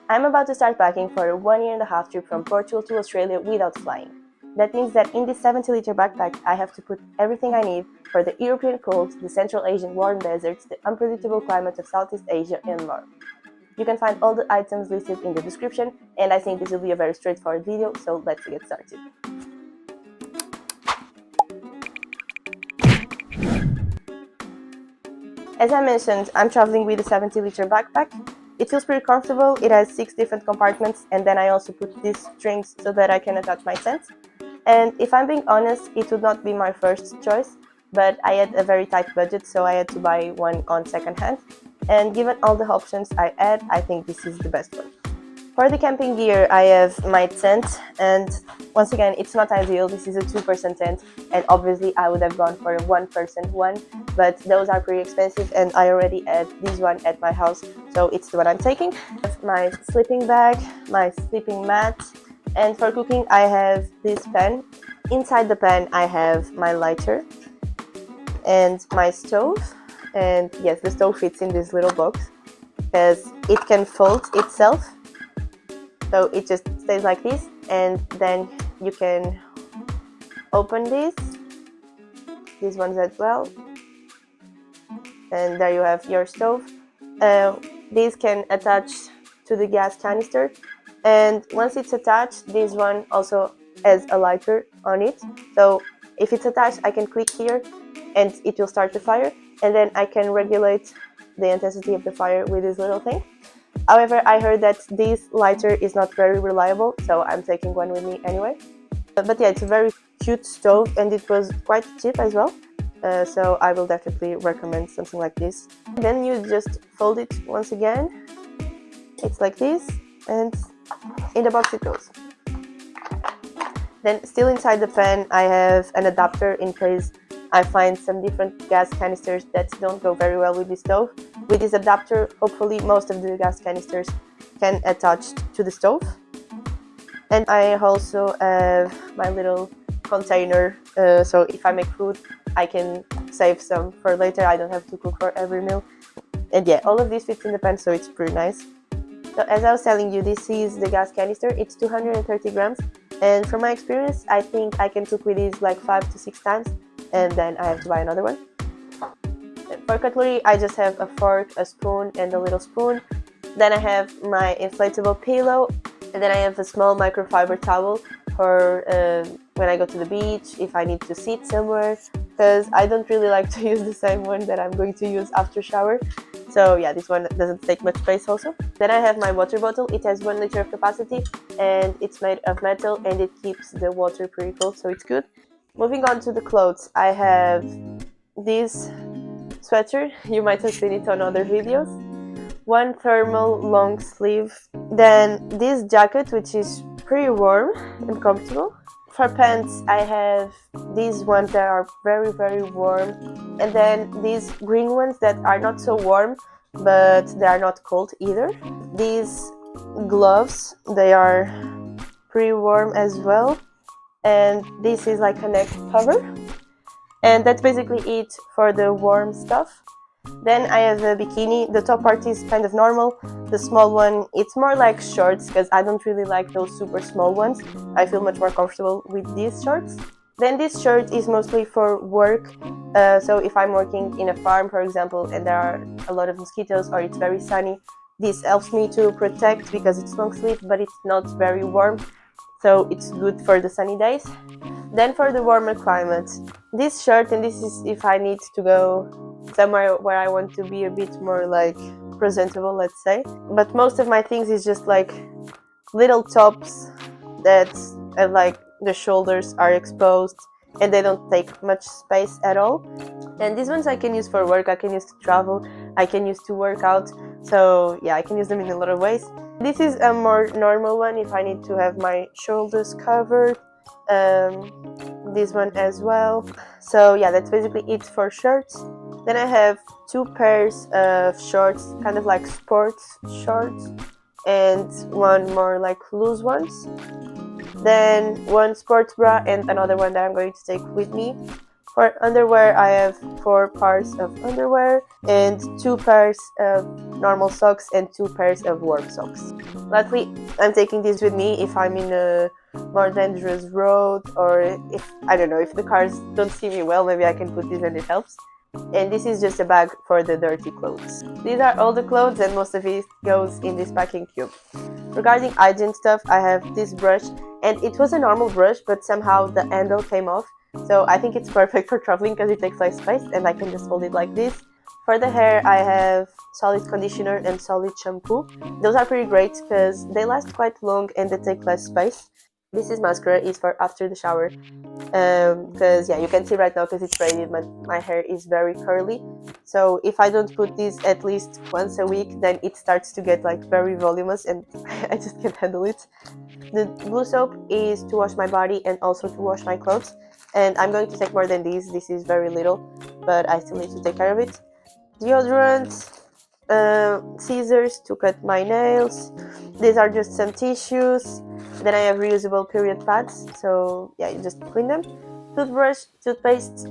I'm about to start packing for a 1.5 year trip from Portugal to Australia without flying. That means that in this 70-liter backpack, I have to put everything I need for the European cold, the Central Asian warm deserts, the unpredictable climate of Southeast Asia, and more. You can find all the items listed in the description, and I think this will be a very straightforward video, so let's get started. As I mentioned, I'm traveling with a 70-liter backpack. It feels pretty comfortable. It has 6 different compartments, and then I also put these strings so that I can attach my scents. And if I'm being honest, it would not be my first choice, but I had a very tight budget, so I had to buy one on second hand. And given all the options I had, I think this is the best one. For the camping gear, I have my tent, and once again, it's not ideal. This is a 2-person tent, and obviously I would have gone for a 1-person one, but those are pretty expensive, and I already had this one at my house, so it's the one I'm taking. I have my sleeping bag, my sleeping mat, and for cooking, I have this pan. Inside the pan, I have my lighter and my stove, and yes, the stove fits in this little box because it can fold itself. So it just stays like this, and then you can open these ones as well, and there you have your stove. These can attach to the gas canister, and once it's attached, this one also has a lighter on it. So if it's attached, I can click here and it will start the fire, and then I can regulate the intensity of the fire with this little thing. However, I heard that this lighter is not very reliable, so I'm taking one with me anyway. But yeah, it's a very cute stove, and it was quite cheap as well, so I will definitely recommend something like this. Then you just fold it once again. It's like this, and in the box it goes. Then still inside the pan, I have an adapter in case I find some different gas canisters that don't go very well with the stove. With this adapter, hopefully most of the gas canisters can attach to the stove. And I also have my little container, so if I make food, I can save some for later. I don't have to cook for every meal. And yeah, all of this fits in the pan, so it's pretty nice. So as I was telling you, this is the gas canister. It's 230 grams, and from my experience, I think I can cook with this like 5 to 6 times, and then I have to buy another one. For cutlery, I just have a fork, a spoon, and a little spoon. Then I have my inflatable pillow, and then I have a small microfiber towel for when I go to the beach, if I need to sit somewhere, because I don't really like to use the same one that I'm going to use after shower. So yeah, this one doesn't take much space also. Then I have my water bottle. It has 1 liter of capacity, and it's made of metal, and it keeps the water pretty cold, so it's good. Moving on to the clothes, I have this sweater. You might have seen it on other videos. One thermal long sleeve. Then this jacket, which is pretty warm and comfortable. For pants, I have these ones that are very, very warm. And then these green ones that are not so warm, but they are not cold either. These gloves, they are pretty warm as well. And this is like a neck cover, and that's basically it for the warm stuff. Then I have a bikini. The top part is kind of normal. The small one, it's more like shorts, because I don't really like those super small ones. I feel much more comfortable with these shorts. Then this shirt is mostly for work, so if I'm working in a farm, for example, and there are a lot of mosquitoes or it's very sunny, this helps me to protect because it's long sleeve, but it's not very warm, so it's good for the sunny days. Then for the warmer climate, this shirt, and this is if I need to go somewhere where I want to be a bit more like presentable, let's say. But most of my things is just like little tops that have like the shoulders are exposed and they don't take much space at all. And these ones I can use for work, I can use to travel, I can use to work out. So yeah, I can use them in a lot of ways. This is a more normal one if I need to have my shoulders covered. This one as well. So yeah, that's basically it for shirts. Then I have 2 pairs of shorts, kind of like sports shorts, and one more like loose ones. Then one sports bra and another one that I'm going to take with me. For underwear, I have 4 pairs of underwear and 2 pairs of normal socks and 2 pairs of work socks. Luckily, I'm taking this with me if I'm in a more dangerous road, or if, I don't know, if the cars don't see me well, maybe I can put this and it helps. And this is just a bag for the dirty clothes. These are all the clothes, and most of it goes in this packing cube. Regarding hygiene stuff, I have this brush, and it was a normal brush, but somehow the handle came off. So I think it's perfect for traveling because it takes less space, and I can just hold it like this. For the hair, I have solid conditioner and solid shampoo. Those are pretty great because they last quite long and they take less space. This is mascara, is for after the shower. Because yeah, you can see right now because it's braided, my hair is very curly. So if I don't put this at least once a week, then it starts to get like very voluminous and I just can't handle it. The blue soap is to wash my body and also to wash my clothes. And I'm going to take more than these. This is very little, but I still need to take care of it. Deodorant, scissors to cut my nails. These are just some tissues. Then I have reusable period pads, so yeah, you just clean them. Toothbrush, toothpaste.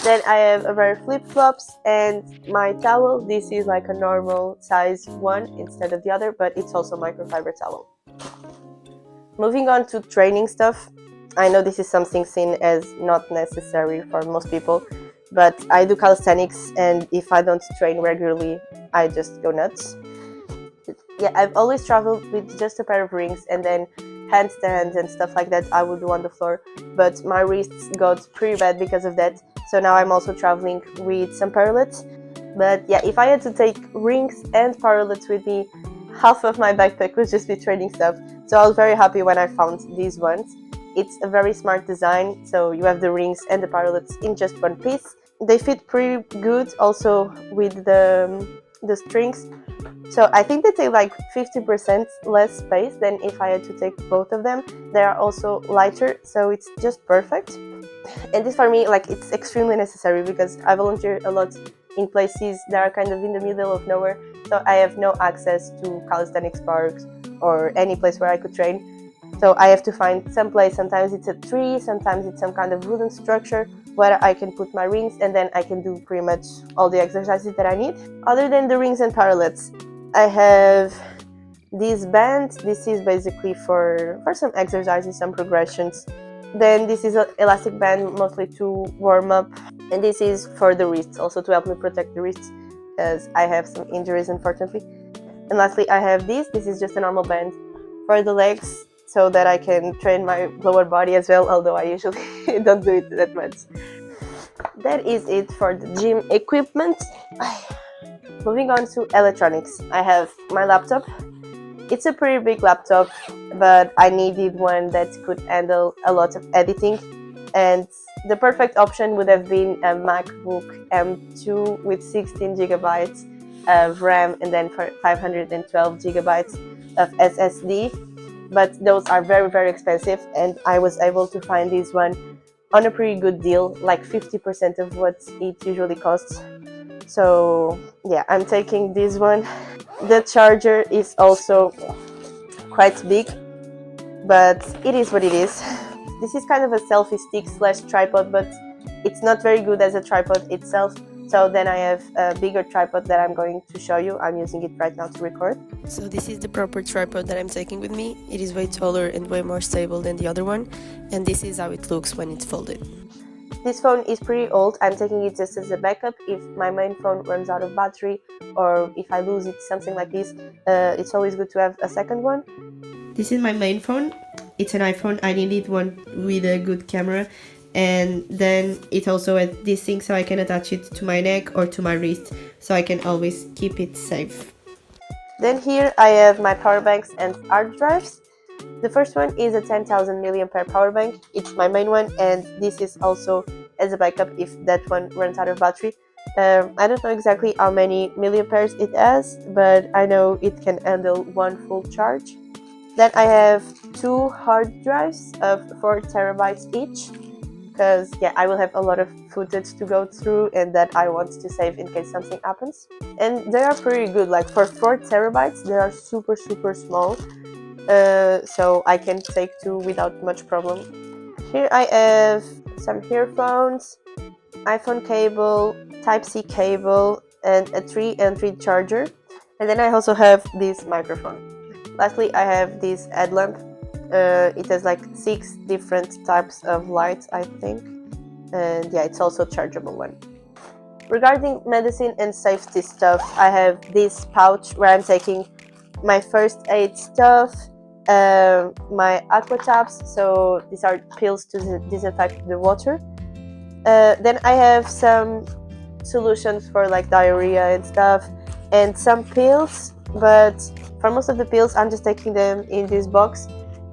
Then I have a pair of flip-flops and my towel. This is like a normal size one instead of the other, but it's also microfiber towel. Moving on to training stuff. I know this is something seen as not necessary for most people, but I do calisthenics, and if I don't train regularly, I just go nuts. Yeah, I've always traveled with just a pair of rings, and then handstands and stuff like that I would do on the floor, but my wrists got pretty bad because of that, so now I'm also traveling with some parallettes. But yeah, if I had to take rings and parallettes with me, half of my backpack would just be training stuff, so I was very happy when I found these ones. It's a very smart design, so you have the rings and the parallettes in just one piece. They fit pretty good also with the strings. So I think they take like 50% less space than if I had to take both of them. They are also lighter, so it's just perfect. And this for me, like, it's extremely necessary because I volunteer a lot in places that are kind of in the middle of nowhere. So I have no access to calisthenics parks or any place where I could train. So I have to find some place. Sometimes it's a tree, sometimes it's some kind of wooden structure where I can put my rings, and then I can do pretty much all the exercises that I need. Other than the rings and parallettes, I have this band. This is basically for some exercises, some progressions. Then this is an elastic band, mostly to warm up. And this is for the wrists, also to help me protect the wrists, because I have some injuries, unfortunately. And lastly, I have this. This is just a normal band for the legs, so that I can train my lower body as well, although I usually don't do it that much. That is it for the gym equipment. Moving on to electronics. I have my laptop. It's a pretty big laptop, but I needed one that could handle a lot of editing, and the perfect option would have been a MacBook M2 with 16 gigabytes of RAM and then 512 gigabytes of SSD. But those are very, very expensive, and I was able to find this one on a pretty good deal, like 50% of what it usually costs. So yeah, I'm taking this one. The charger is also quite big, but it is what it is. This is kind of a selfie stick slash tripod, but it's not very good as a tripod itself. So then I have a bigger tripod that I'm going to show you. I'm using it right now to record. So this is the proper tripod that I'm taking with me. It is way taller and way more stable than the other one. And this is how it looks when it's folded. This phone is pretty old. I'm taking it just as a backup if my main phone runs out of battery, or if I lose it, something like this. It's always good to have a second one. This is my main phone. It's an iPhone. I needed one with a good camera. And then it also has this thing so I can attach it to my neck or to my wrist, so I can always keep it safe. Then here I have my power banks and hard drives. The first one is a 10,000 milliampere power bank. It's my main one, and this is also as a backup if that one runs out of battery. I don't know exactly how many milliamperes it has, but I know it can handle one full charge. Then I have 2 hard drives of 4 terabytes each, because yeah, I will have a lot of footage to go through and that I want to save in case something happens. And they are pretty good, like for 4 terabytes, they are super small, so I can take 2 without much problem. Here I have some earphones, iPhone cable, Type-C cable, and a 3-entry charger. And then I also have this microphone. Lastly, I have this headlamp. It has like 6 different types of lights, I think. And yeah, it's also a chargeable one. Regarding medicine and safety stuff, I have this pouch where I'm taking my first aid stuff, my aqua tabs, so these are pills to disinfect the water. Then I have some solutions for like diarrhea and stuff, and some pills, but for most of the pills I'm just taking them in this box.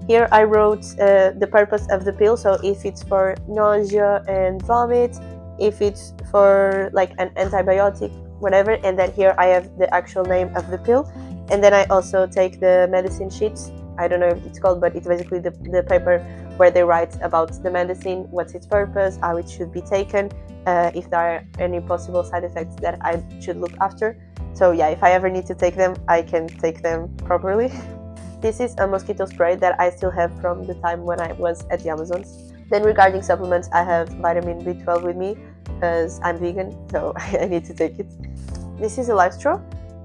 Here I wrote the purpose of the pill, so if it's for nausea and vomit, if it's for like an antibiotic, whatever, and then here I have the actual name of the pill. And then I also take the medicine sheets. I don't know if it's called, but it's basically the paper where they write about the medicine, what's its purpose, how it should be taken, if there are any possible side effects that I should look after. So yeah, if I ever need to take them, I can take them properly. This is a mosquito spray that I still have from the time when I was at the Amazons. Then regarding supplements, I have vitamin B12 with me because I'm vegan, so I need to take it. This is a live straw.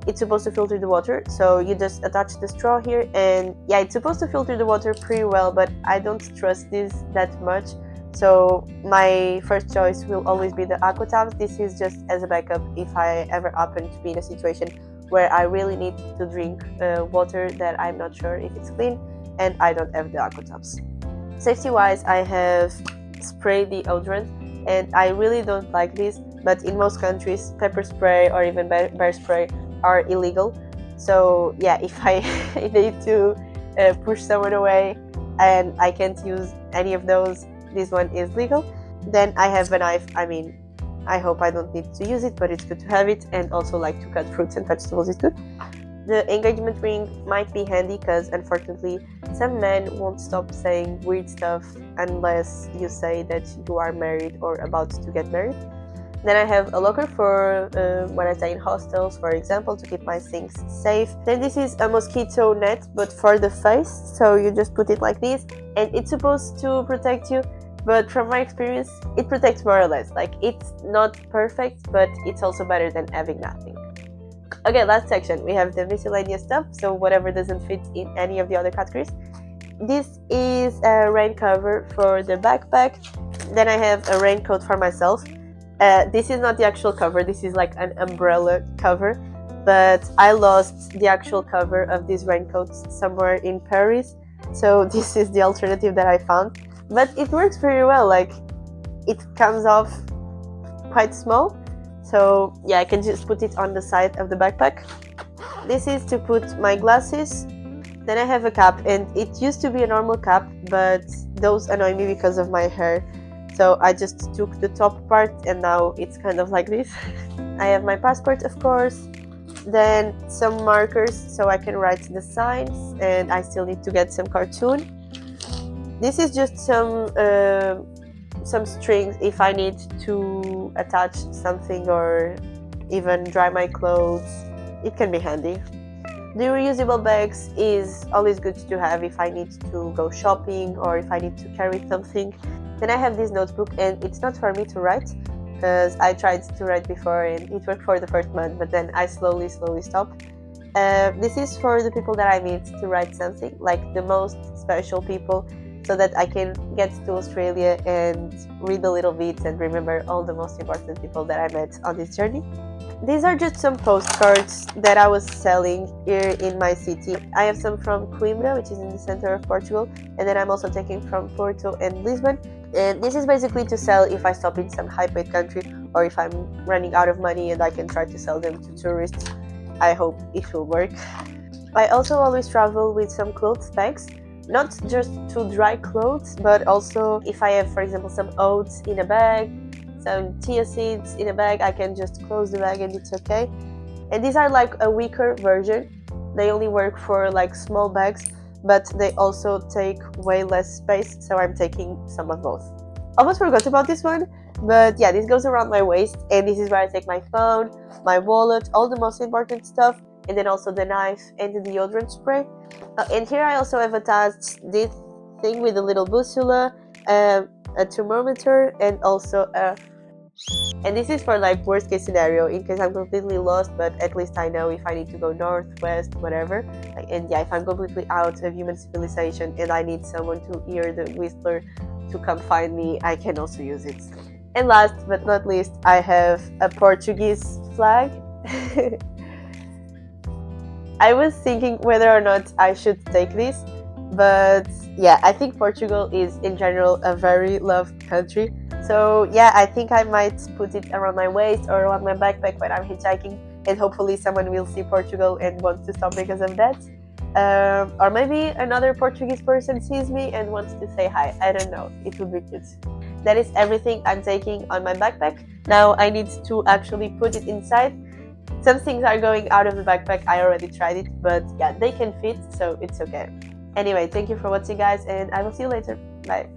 It's supposed to filter the water, so you just attach the straw here, and yeah, it's supposed to filter the water pretty well, but I don't trust this that much. So my first choice will always be the aqua tabs. This is just as a backup if I ever happen to be in a situation where I really need to drink water that I'm not sure if it's clean and I don't have the aqua tabs. Safety wise, I have spray deodorant, and I really don't like this, but in most countries pepper spray or even bear spray are illegal. So yeah, if I need to push someone away and I can't use any of those, this one is legal. Then I have a knife. I mean, I hope I don't need to use it, but it's good to have it, and also like to cut fruits and vegetables is good. The engagement ring might be handy because unfortunately some men won't stop saying weird stuff unless you say that you are married or about to get married. Then I have a locker for when I stay in hostels, for example, to keep my things safe. Then this is a mosquito net, but for the face, so you just put it like this, and it's supposed to protect you, but from my experience, it protects more or less. Like, it's not perfect, but it's also better than having nothing. Okay, last section, we have the miscellaneous stuff, so whatever doesn't fit in any of the other categories. This is a rain cover for the backpack. Then I have a raincoat for myself. This is not the actual cover, this is like an umbrella cover, but I lost the actual cover of these raincoats somewhere in Paris, so this is the alternative that I found. But it works pretty well, like it comes off quite small, so yeah, I can just put it on the side of the backpack. This is to put my glasses. Then I have a cap, and it used to be a normal cap, but those annoy me because of my hair. So I just took the top part and now it's kind of like this. I have my passport, of course. Then some markers so I can write the signs, and I still need to get some cartoon. This is just some strings if I need to attach something or even dry my clothes. It can be handy. The reusable bags is always good to have if I need to go shopping or if I need to carry something. Then I have this notebook, and it's not for me to write because I tried to write before and it worked for the first month, but then I slowly stopped. This is for the people that I meet to write something, like the most special people, so that I can get to Australia and read a little bit and remember all the most important people that I met on this journey. These are just some postcards that I was selling here in my city. I have some from Coimbra, which is in the center of Portugal, and then I'm also taking from Porto and Lisbon. And this is basically to sell if I stop in some high-paid country or if I'm running out of money and I can try to sell them to tourists. I hope it will work. I also always travel with some clothes bags, not just to dry clothes, but also if I have, for example, some oats in a bag, some chia seeds in a bag, I can just close the bag and it's okay. And these are like a weaker version. They only work for like small bags, but they also take way less space, so I'm taking some of both. Almost forgot about this one, but yeah, this goes around my waist, and this is where I take my phone, my wallet, all the most important stuff, and then also the knife and the deodorant spray. And here I also have attached this thing with a little bussola, a thermometer, and also a And this is for like worst case scenario, in case I'm completely lost, but at least I know if I need to go north, west, whatever. Like, and yeah, if I'm completely out of human civilization and I need someone to hear the whistler to come find me, I can also use it. And last but not least, I have a Portuguese flag. I was thinking whether or not I should take this, but yeah, I think Portugal is in general a very loved country. So yeah, I think I might put it around my waist or around my backpack when I'm hitchhiking, and hopefully someone will see Portugal and wants to stop because of that. Or maybe another Portuguese person sees me and wants to say hi. I don't know. It would be cute. That is everything I'm taking on my backpack. Now I need to actually put it inside. Some things are going out of the backpack. I already tried it, but yeah, they can fit, so it's okay. Anyway, thank you for watching, guys, and I will see you later. Bye.